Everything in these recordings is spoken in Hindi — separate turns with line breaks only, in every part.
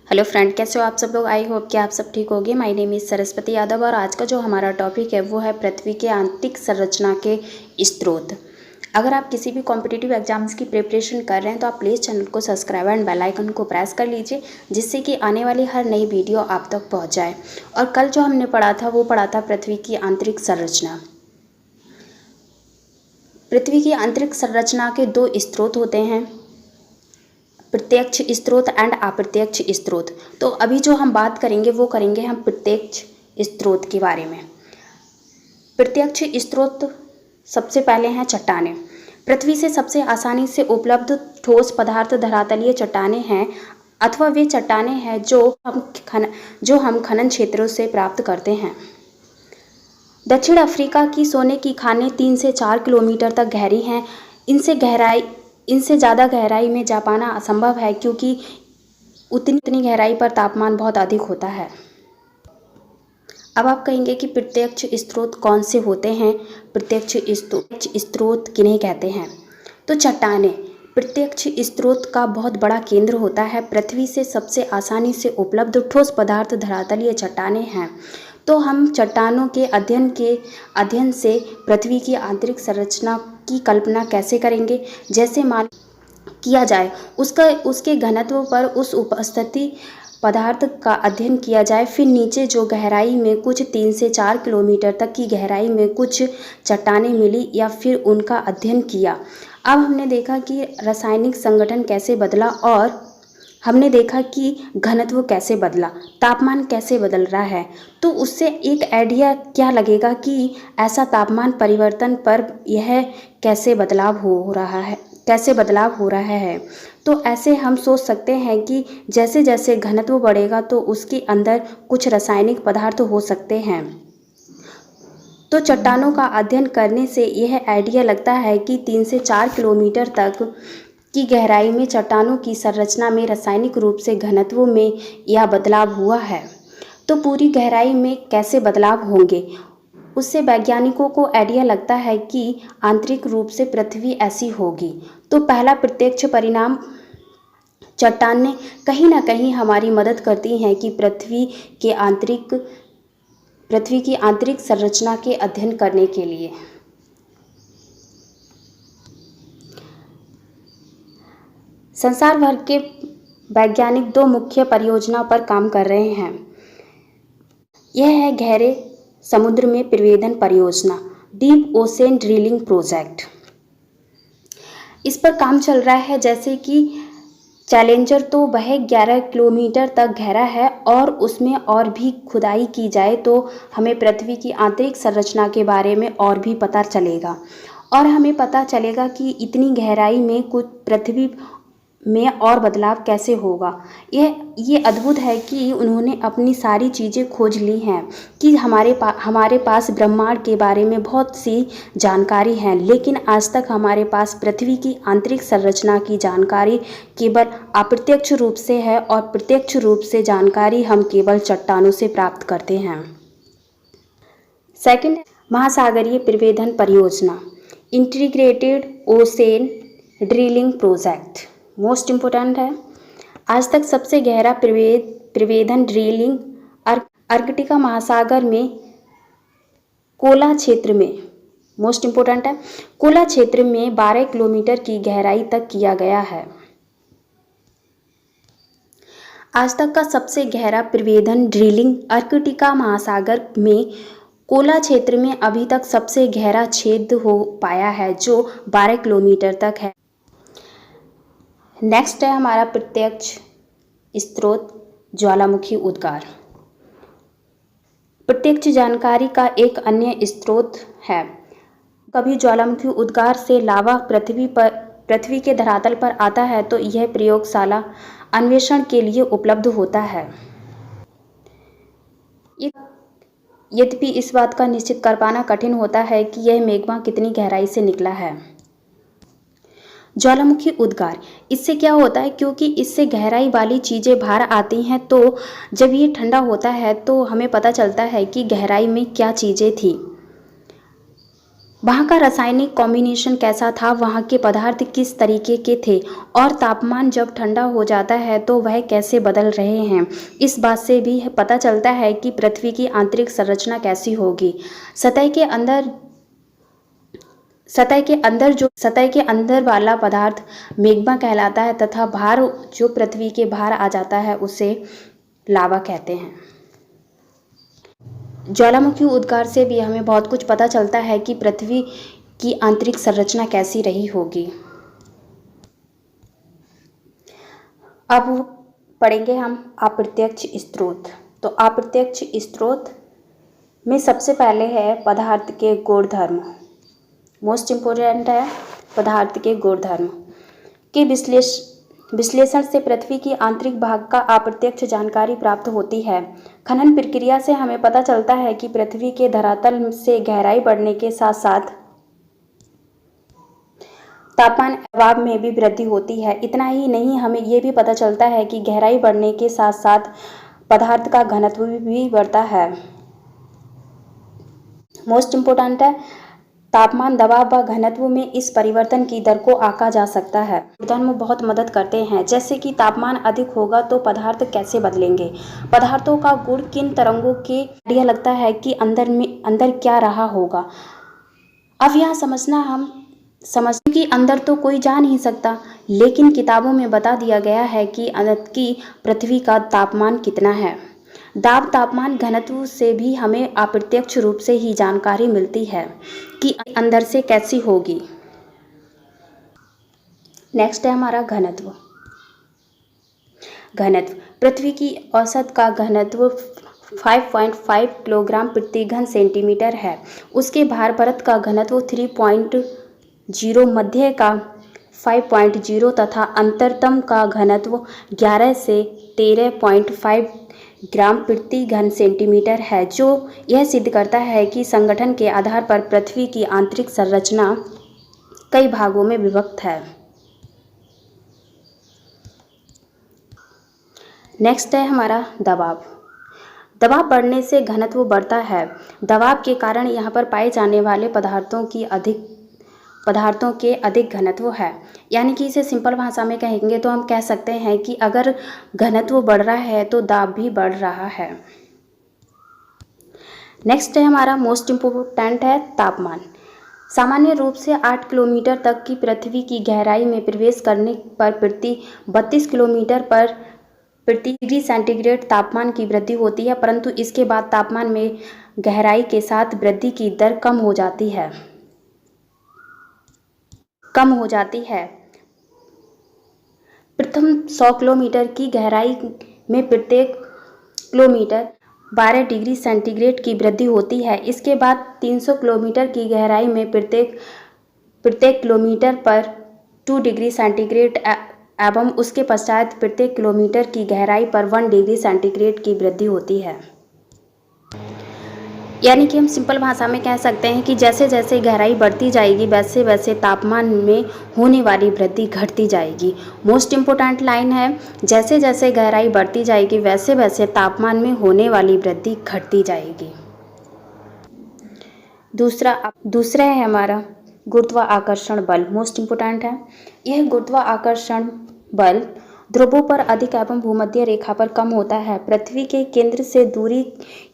हेलो फ्रेंड, कैसे हो आप सब लोग। आई होप कि आप सब ठीक होगे। My name is Saraswati Yadav और आज का जो हमारा टॉपिक है वो है पृथ्वी के आंतरिक संरचना के स्रोत। अगर आप किसी भी कॉम्पिटिटिव एग्जाम्स की प्रिपरेशन कर रहे हैं तो आप प्लीज़ चैनल को सब्सक्राइब एंड बेल आइकन को प्रेस कर लीजिए, जिससे कि आने वाली हर नई वीडियो आप तक पहुँच जाए। और कल जो हमने पढ़ा था वो पढ़ा था पृथ्वी की आंतरिक संरचना। पृथ्वी की आंतरिक संरचना के दो स्रोत होते हैं, प्रत्यक्ष स्रोत एंड अप्रत्यक्ष स्रोत। तो अभी जो हम बात करेंगे वो करेंगे हम प्रत्यक्ष स्रोत के बारे में। प्रत्यक्ष स्रोत सबसे पहले हैं चट्टानें। पृथ्वी से सबसे आसानी से उपलब्ध ठोस पदार्थ धरातलीय चट्टानें हैं, अथवा वे चट्टानें हैं जो हम खनन क्षेत्रों से प्राप्त करते हैं। दक्षिण अफ्रीका की सोने की खानें 3 से 4 किलोमीटर तक गहरी हैं। इनसे ज़्यादा गहराई में जा पाना असंभव है, क्योंकि उतनी गहराई पर तापमान बहुत अधिक होता है। अब आप कहेंगे कि प्रत्यक्ष स्रोत कौन से होते हैं, प्रत्यक्ष स्रोत किन्हें कहते हैं। तो चट्टानें प्रत्यक्ष स्रोत का बहुत बड़ा केंद्र होता है। पृथ्वी से सबसे आसानी से उपलब्ध ठोस पदार्थ धरातलीय चट्टानें हैं। तो हम चट्टानों के अध्ययन से पृथ्वी की आंतरिक संरचना की कल्पना कैसे करेंगे। जैसे मान किया जाए उसके घनत्व पर उस उपस्थिति पदार्थ का अध्ययन किया जाए, फिर नीचे जो गहराई में कुछ 3 से 4 किलोमीटर तक की गहराई में कुछ चट्टानें मिली या फिर उनका अध्ययन किया। अब हमने देखा कि रासायनिक संगठन कैसे बदला और हमने देखा कि घनत्व कैसे बदला, तापमान कैसे बदल रहा है। तो उससे एक आइडिया क्या लगेगा कि ऐसा तापमान परिवर्तन पर यह कैसे बदलाव हो रहा है। तो ऐसे हम सोच सकते हैं कि जैसे जैसे घनत्व बढ़ेगा तो उसके अंदर कुछ रासायनिक पदार्थ हो सकते हैं। तो चट्टानों का अध्ययन करने से यह आइडिया लगता है कि 3 से 4 किलोमीटर तक की गहराई में चट्टानों की संरचना में रासायनिक रूप से घनत्व में यह बदलाव हुआ है। तो पूरी गहराई में कैसे बदलाव होंगे, उससे वैज्ञानिकों को आइडिया लगता है कि आंतरिक रूप से पृथ्वी ऐसी होगी। तो पहला प्रत्यक्ष परिणाम, चट्टानें कहीं ना कहीं हमारी मदद करती हैं कि पृथ्वी की आंतरिक संरचना के अध्ययन करने के लिए। संसार भर के वैज्ञानिक दो मुख्य परियोजना पर काम कर रहे हैं। यह है गहरे समुद्र में प्रवेदन परियोजना, डीप ओशन ड्रिलिंग प्रोजेक्ट। इस पर काम चल रहा है। जैसे कि चैलेंजर तो वह 11 किलोमीटर तक गहरा है और उसमें और भी खुदाई की जाए तो हमें पृथ्वी की आंतरिक संरचना के बारे में और भी पता चलेगा, और हमें पता चलेगा कि इतनी गहराई में कुछ पृथ्वी में और बदलाव कैसे होगा। ये अद्भुत है कि उन्होंने अपनी सारी चीज़ें खोज ली हैं कि हमारे पास ब्रह्मांड के बारे में बहुत सी जानकारी है, लेकिन आज तक हमारे पास पृथ्वी की आंतरिक संरचना की जानकारी केवल अप्रत्यक्ष रूप से है, और प्रत्यक्ष रूप से जानकारी हम केवल चट्टानों से प्राप्त करते हैं। सेकंड, महासागरीय प्रवेदन परियोजना, integrated ocean drilling project, most important है। आज तक सबसे गहरा प्रवेदन ड्रिलिंग अर्कटिका महासागर में कोला क्षेत्र में, मोस्ट इम्पोर्टेंट है, कोला क्षेत्र में 12 किलोमीटर की गहराई तक किया गया है। आज तक का सबसे गहरा प्रवेदन ड्रिलिंग अर्कटिका महासागर में कोला क्षेत्र में अभी तक सबसे गहरा छेद हो पाया है, जो 12 किलोमीटर तक है। नेक्स्ट है हमारा प्रत्यक्ष स्रोत, ज्वालामुखी उद्गार। प्रत्यक्ष जानकारी का एक अन्य स्रोत है। कभी ज्वालामुखी उद्गार से लावा पृथ्वी के धरातल पर आता है तो यह प्रयोगशाला अन्वेषण के लिए उपलब्ध होता है। यद्यपि इस बात का निश्चित कर पाना कठिन होता है कि यह मैग्मा कितनी गहराई से निकला है। ज्वालामुखी उद्गार, इससे क्या होता है, क्योंकि इससे गहराई वाली चीज़ें बाहर आती हैं, तो जब ये ठंडा होता है तो हमें पता चलता है कि गहराई में क्या चीज़ें थी। वहाँ का रासायनिक कॉम्बिनेशन कैसा था, वहाँ के पदार्थ किस तरीके के थे और तापमान जब ठंडा हो जाता है तो वह कैसे बदल रहे हैं। इस बात से भी पता चलता है कि पृथ्वी की आंतरिक संरचना कैसी होगी। सतह के अंदर वाला पदार्थ मैग्मा कहलाता है तथा बाहर जो पृथ्वी के बाहर आ जाता है उसे लावा कहते हैं। ज्वालामुखी उद्गार से भी हमें बहुत कुछ पता चलता है कि पृथ्वी की आंतरिक संरचना कैसी रही होगी। अब पढ़ेंगे हम अप्रत्यक्ष स्रोत। तो अप्रत्यक्ष स्रोत में सबसे पहले है पदार्थ के गुणधर्म। मोस्ट इम्पोर्टेंट है पदार्थ के गुणधर्म के विश्लेषण से पृथ्वी की आंतरिक भाग का अप्रत्यक्ष जानकारी प्राप्त होती है। खनन प्रक्रिया से हमें पता चलता है कि पृथ्वी के धरातल से गहराई बढ़ने के साथ साथ तापमान दबाव में भी वृद्धि होती है। इतना ही नहीं, हमें ये भी पता चलता है कि गहराई बढ़ने के साथ साथ पदार्थ का घनत्व भी बढ़ता है। मोस्ट इम्पोर्टेंट है तापमान, दबाव व घनत्व में इस परिवर्तन की दर को आंका जा सकता है। गुणधर्म बहुत मदद करते हैं, जैसे कि तापमान अधिक होगा तो पदार्थ कैसे बदलेंगे, पदार्थों का गुण किन तरंगों के आइडिया लगता है कि अंदर क्या रहा होगा। अब यहाँ समझने कि अंदर तो कोई जा नहीं सकता, लेकिन किताबों में बता दिया गया है कि पृथ्वी का तापमान कितना है। दाब, तापमान, घनत्व से भी हमें अप्रत्यक्ष रूप से ही जानकारी मिलती है कि अंदर से कैसी होगी। नेक्स्ट है हमारा घनत्व। पृथ्वी की औसत का घनत्व 5.5 किलोग्राम प्रति घन सेंटीमीटर है। उसके भार परत का घनत्व 3.0, मध्य का 5.0 तथा अंतरतम का घनत्व 11 से 13.5 ग्राम प्रति घन सेंटीमीटर है, जो यह सिद्ध करता है कि संगठन के आधार पर पृथ्वी की आंतरिक संरचना कई भागों में विभक्त है। नेक्स्ट है हमारा दबाव। दबाव बढ़ने से घनत्व बढ़ता है। दबाव के कारण यहाँ पर पाए जाने वाले पदार्थों के अधिक घनत्व है। यानी कि इसे सिंपल भाषा में कहेंगे तो हम कह सकते हैं कि अगर घनत्व बढ़ रहा है तो दाब भी बढ़ रहा है। नेक्स्ट है हमारा मोस्ट इम्पोर्टेंट है तापमान। सामान्य रूप से 8 किलोमीटर तक की पृथ्वी की गहराई में प्रवेश करने पर प्रति 32 किलोमीटर पर प्रति डिग्री सेंटीग्रेड तापमान की वृद्धि होती है, परंतु इसके बाद तापमान में गहराई के साथ वृद्धि की दर कम हो जाती है। प्रथम 100 किलोमीटर की गहराई में प्रत्येक किलोमीटर 12 डिग्री सेंटीग्रेड की वृद्धि होती है। इसके बाद 300 किलोमीटर की गहराई में प्रत्येक किलोमीटर पर 2 डिग्री सेंटीग्रेड एवं उसके पश्चात प्रत्येक किलोमीटर की गहराई पर 1 डिग्री सेंटीग्रेड की वृद्धि होती है। यानी कि हम सिंपल भाषा में कह सकते हैं कि जैसे जैसे गहराई बढ़ती जाएगी वैसे वैसे तापमान में होने वाली वृद्धि घटती जाएगी। मोस्ट इम्पोर्टेंट लाइन है, जैसे जैसे गहराई बढ़ती जाएगी वैसे वैसे तापमान में होने वाली वृद्धि घटती जाएगी। दूसरा है हमारा गुरुत्वाकर्षण बल। मोस्ट इम्पोर्टेंट है। यह गुरुत्वाकर्षण बल ध्रुवों पर अधिक एवं भूमध्य रेखा पर कम होता है। पृथ्वी के केंद्र से दूरी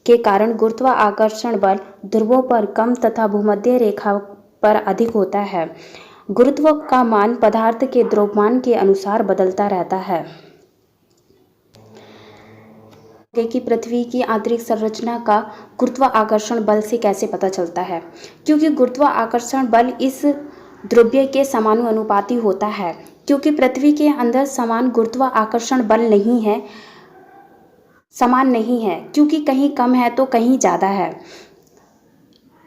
के कारण गुरुत्वाकर्षण बल ध्रुवों पर कम तथा भूमध्य रेखा पर अधिक होता है। गुरुत्व का मान पदार्थ के द्रव्यमान के अनुसार बदलता रहता है। कि पृथ्वी की आंतरिक संरचना का गुरुत्वाकर्षण बल से कैसे पता चलता है, क्योंकि गुरुत्वाकर्षण बल इस द्रव्य के समानुपाती होता है। क्योंकि पृथ्वी के अंदर समान गुरुत्वाकर्षण बल समान नहीं है, क्योंकि कहीं कम है तो कहीं ज़्यादा है।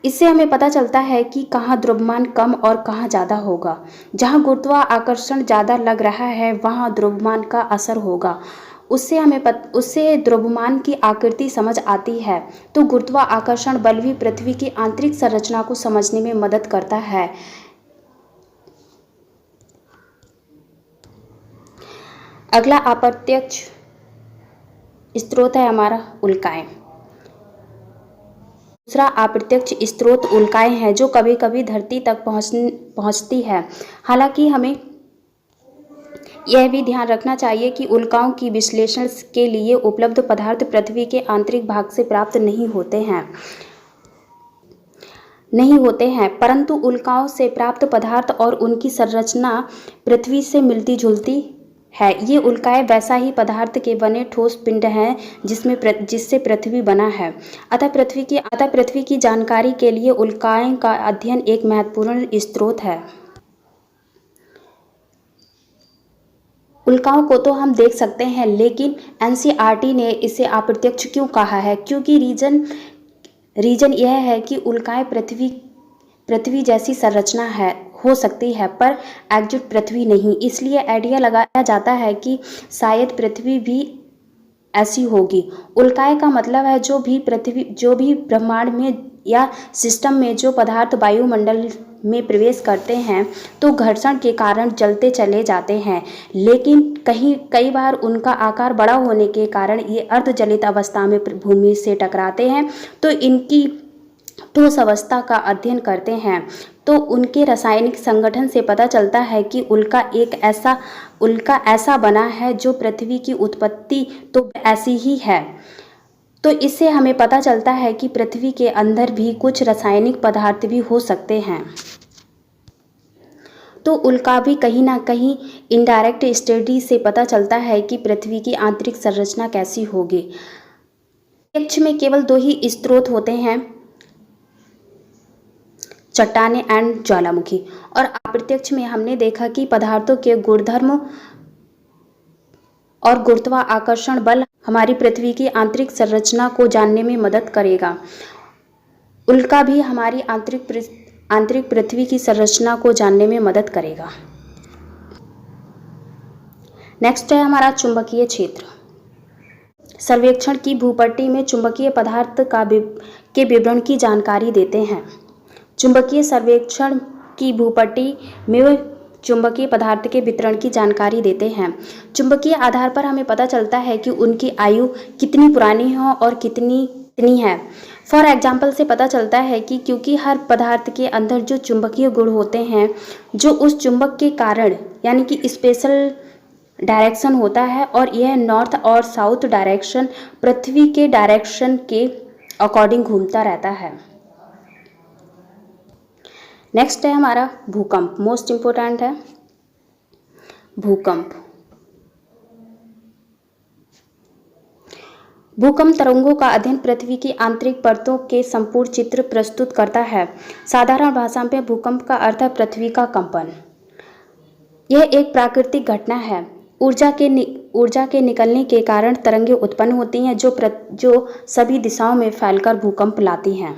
इससे हमें पता चलता है कि कहाँ द्रव्यमान कम और कहाँ ज़्यादा होगा। जहाँ गुरुत्वाकर्षण ज़्यादा लग रहा है वहाँ द्रव्यमान का असर होगा। उससे द्रव्यमान की आकृति समझ आती है। तो गुरुत्वाकर्षण बल भी पृथ्वी की आंतरिक संरचना को समझने में मदद करता है। अगला अप्रत्यक्ष स्रोत है हमारा उल्काएं। दूसरा अप्रत्यक्ष स्रोत उल्काएं हैं जो कभी कभी धरती तक पहुंचती है। हालांकि हमें यह भी ध्यान रखना चाहिए कि उल्काओं की विश्लेषण के लिए उपलब्ध पदार्थ पृथ्वी के आंतरिक भाग से प्राप्त नहीं होते हैं, परंतु उल्काओं से प्राप्त पदार्थ और उनकी संरचना पृथ्वी से मिलती जुलती है। ये उल्काएं वैसा ही पदार्थ के बने ठोस पिंड हैं जिससे पृथ्वी बना है। अतः पृथ्वी की जानकारी के लिए उल्काएं का अध्ययन एक महत्वपूर्ण स्रोत है। उल्काओं को तो हम देख सकते हैं, लेकिन एनसीईआरटी ने इसे अप्रत्यक्ष क्यों कहा है? क्योंकि रीजन यह है कि उल्काएं पृथ्वी जैसी संरचना हो सकती है, पर एग्जैक्ट पृथ्वी नहीं। इसलिए आइडिया लगाया जाता है कि शायद पृथ्वी भी ऐसी होगी। उल्काएं का मतलब है जो भी ब्रह्मांड में या सिस्टम में जो पदार्थ वायुमंडल में प्रवेश करते हैं तो घर्षण के कारण जलते चले जाते हैं, लेकिन कई बार उनका आकार बड़ा होने के कारण ये अर्धजलित अवस्था में भूमि से टकराते हैं। तो इनकी ठोस अवस्था का अध्ययन करते हैं तो उनके रासायनिक संगठन से पता चलता है कि उल्का ऐसा बना है जो पृथ्वी की उत्पत्ति तो ऐसी ही है। तो इससे हमें पता चलता है कि पृथ्वी के अंदर भी कुछ रासायनिक पदार्थ भी हो सकते हैं। तो उल्का भी कहीं ना कहीं इनडायरेक्ट स्टडी से पता चलता है कि पृथ्वी की आंतरिक संरचना कैसी होगी। प्रत्यक्ष में केवल दो ही स्रोत होते हैं, चट्टानें एंड ज्वालामुखी। और अप्रत्यक्ष में हमने देखा कि पदार्थों के गुणधर्म और गुरुत्वाकर्षण बल हमारी पृथ्वी की आंतरिक संरचना को जानने में मदद करेगा। उल्का भी हमारी आंतरिक पृथ्वी की संरचना को जानने में मदद करेगा। नेक्स्ट है हमारा चुंबकीय क्षेत्र सर्वेक्षण की भूपट्टी में चुंबकीय पदार्थ के विवरण की जानकारी देते हैं। चुंबकीय सर्वेक्षण की भूपट्टी में चुंबकीय पदार्थ के वितरण की जानकारी देते हैं। चुंबकीय आधार पर हमें पता चलता है कि उनकी आयु कितनी पुरानी है और कितनी है। फॉर एग्जाम्पल से पता चलता है कि क्योंकि हर पदार्थ के अंदर जो चुंबकीय गुण होते हैं जो उस चुंबक के कारण यानी कि स्पेशल डायरेक्शन होता है, और यह नॉर्थ और साउथ डायरेक्शन पृथ्वी के डायरेक्शन के अकॉर्डिंग घूमता रहता है। नेक्स्ट है हमारा भूकंप, मोस्ट इम्पोर्टेंट है भूकंप। भूकंप तरंगों का अध्ययन पृथ्वी की आंतरिक परतों के संपूर्ण चित्र प्रस्तुत करता है। साधारण भाषा में भूकंप का अर्थ है पृथ्वी का कंपन। यह एक प्राकृतिक घटना है। ऊर्जा के निकलने के कारण तरंगें उत्पन्न होती हैं जो सभी दिशाओं में फैलकर भूकंप लाती हैं।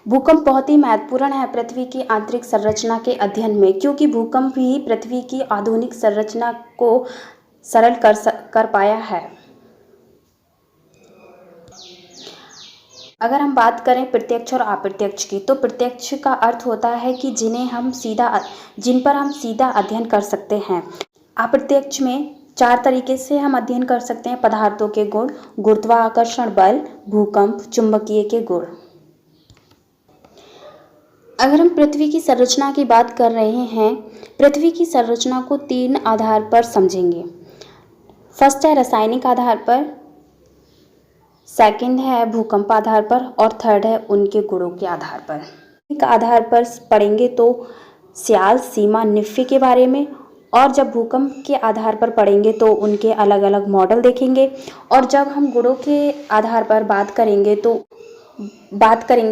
भूकंप बहुत ही महत्वपूर्ण है पृथ्वी की आंतरिक संरचना के अध्ययन में, क्योंकि भूकंप ही पृथ्वी की आधुनिक संरचना को सरल कर पाया है। अगर हम बात करें प्रत्यक्ष और अप्रत्यक्ष की, तो प्रत्यक्ष का अर्थ होता है कि जिन पर हम सीधा अध्ययन कर सकते हैं। अप्रत्यक्ष में 4 तरीके से हम अध्ययन कर सकते हैं: पदार्थों के गुण, गुरुत्वाकर्षण बल, भूकंप, चुंबकीय के गुण। अगर हम पृथ्वी की संरचना की बात कर रहे हैं, पृथ्वी की संरचना को 3 आधार पर समझेंगे। फर्स्ट है रासायनिक आधार पर, सेकंड है भूकंप आधार पर, और थर्ड है उनके गुणों के आधार पर। रासायनिक आधार पर पढ़ेंगे तो स्याल, सीमा, निफ्फी के बारे में, और जब भूकंप के आधार पर पढ़ेंगे तो उनके अलग अलग मॉडल देखेंगे, और जब हम गुणों के आधार पर बात करेंगे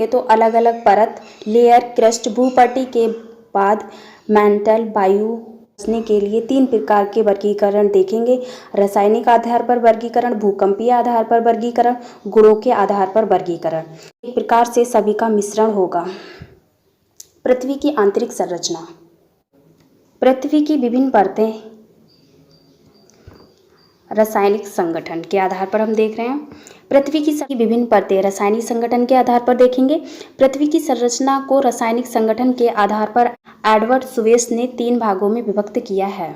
तो अलग अलग परत, लेयर, क्रस्ट, भूपट्टी के बाद मैंटल, वायु के लिए 3 प्रकार के वर्गीकरण देखेंगे: रासायनिक आधार पर वर्गीकरण, भूकंपीय आधार पर वर्गीकरण, गुणों के आधार पर वर्गीकरण। एक प्रकार से सभी का मिश्रण होगा। पृथ्वी की आंतरिक संरचना, पृथ्वी की विभिन्न परतें रासायनिक संगठन के आधार पर हम देख रहे हैं। पृथ्वी की विभिन्न परतें रासायनिक संगठन के आधार पर देखेंगे। पृथ्वी की संरचना को रासायनिक संगठन के आधार पर एडवर्ड सुवेस ने 3 भागों में विभक्त किया है।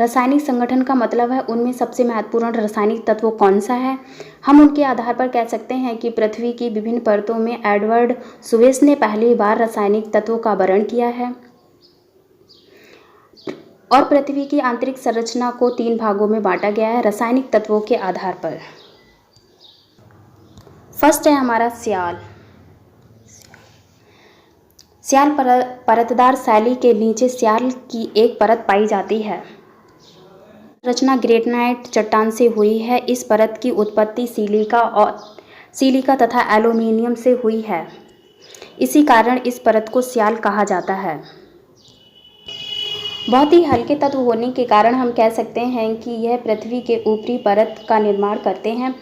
रासायनिक संगठन का मतलब है उनमें सबसे महत्वपूर्ण रासायनिक तत्व कौन सा है। हम उनके आधार पर कह सकते हैं कि पृथ्वी की विभिन्न परतों में एडवर्ड सुवेस ने पहली बार रासायनिक तत्वों का वर्णन किया है और पृथ्वी की आंतरिक संरचना को 3 भागों में बांटा गया है रासायनिक तत्वों के आधार पर। फर्स्ट है हमारा स्याल। स्याल परतदार शैली के नीचे स्याल की एक परत पाई जाती है। रचना ग्रेनाइट चट्टान से हुई है। इस परत की उत्पत्ति सिलिका तथा एल्यूमीनियम से हुई है। इसी कारण इस परत को स्याल कहा जाता है। बहुत ही हल्के तत्व होने के कारण हम कह सकते हैं कि यह पृथ्वी के ऊपरी परत का निर्माण करते हैं।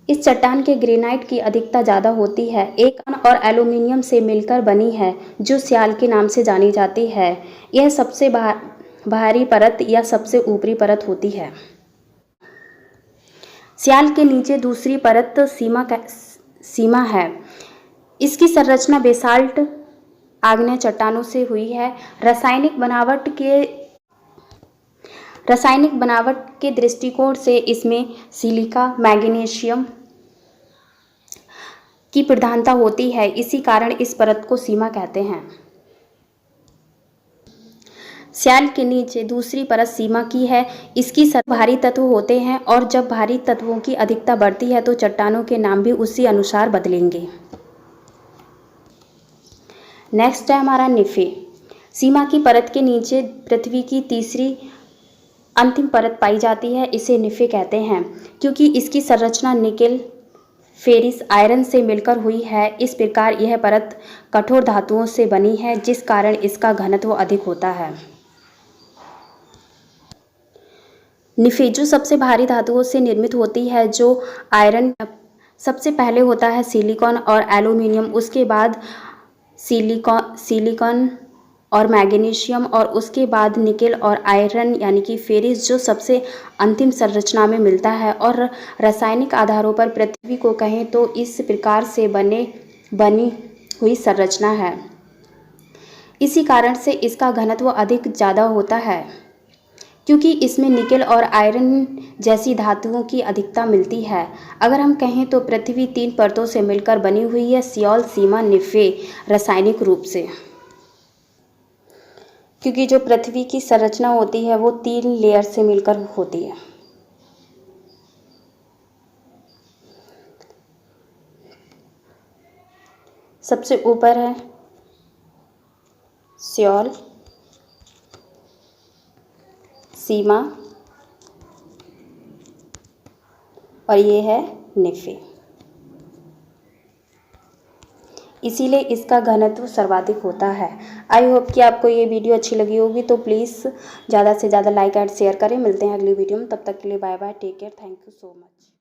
इस चट्टान के ग्रेनाइट की अधिकता ज़्यादा होती है। एक और एल्यूमीनियम से मिलकर बनी है जो स्याल के नाम से जानी जाती है। यह सबसे बाहरी परत या सबसे ऊपरी परत होती है। स्याल के नीचे दूसरी परत सीमा है। इसकी संरचना बेसाल्ट आग्नेय चट्टानों से हुई है। रासायनिक बनावट के दृष्टिकोण से इसमें सिलिका मैग्नीशियम की प्रधानता होती है। इसी कारण इस परत को सीमा कहते हैं। स्याल के नीचे दूसरी परत सीमा की है। इसकी भारी तत्व होते हैं और जब भारी तत्वों की अधिकता बढ़ती है तो चट्टानों के नाम भी उसी अनुसार बदलेंगे। नेक्स्ट है हमारा निफे। सीमा की परत के नीचे पृथ्वी की तीसरी अंतिम परत पाई जाती है। इसे निफे कहते हैं क्योंकि इसकी संरचना निकेल फेरिस आयरन से मिलकर हुई है। इस प्रकार यह परत कठोर धातुओं से बनी है जिस कारण इसका घनत्व अधिक होता है। निफे जो सबसे भारी धातुओं से निर्मित होती है जो आयरन सबसे पहले होता है सिलिकॉन और एल्यूमीनियम, उसके बाद सिलिकॉन और मैग्नीशियम और उसके बाद निकेल और आयरन यानी कि फेरिस जो सबसे अंतिम संरचना में मिलता है। और रासायनिक आधारों पर पृथ्वी को कहें तो इस प्रकार से बनी हुई संरचना है। इसी कारण से इसका घनत्व अधिक ज़्यादा होता है क्योंकि इसमें निकेल और आयरन जैसी धातुओं की अधिकता मिलती है। अगर हम कहें तो पृथ्वी 3 परतों से मिलकर बनी हुई है, सियाल, सीमा, निफे रासायनिक रूप से, क्योंकि जो पृथ्वी की संरचना होती है वो 3 लेयर से मिलकर होती है। सबसे ऊपर है सियाल, सीमा और ये है निफे। इसीलिए इसका घनत्व सर्वाधिक होता है। आई होप कि आपको ये वीडियो अच्छी लगी होगी, तो प्लीज़ ज़्यादा से ज़्यादा लाइक एंड शेयर करें। मिलते हैं अगली वीडियो में, तब तक के लिए bye bye, take care, thank you so much.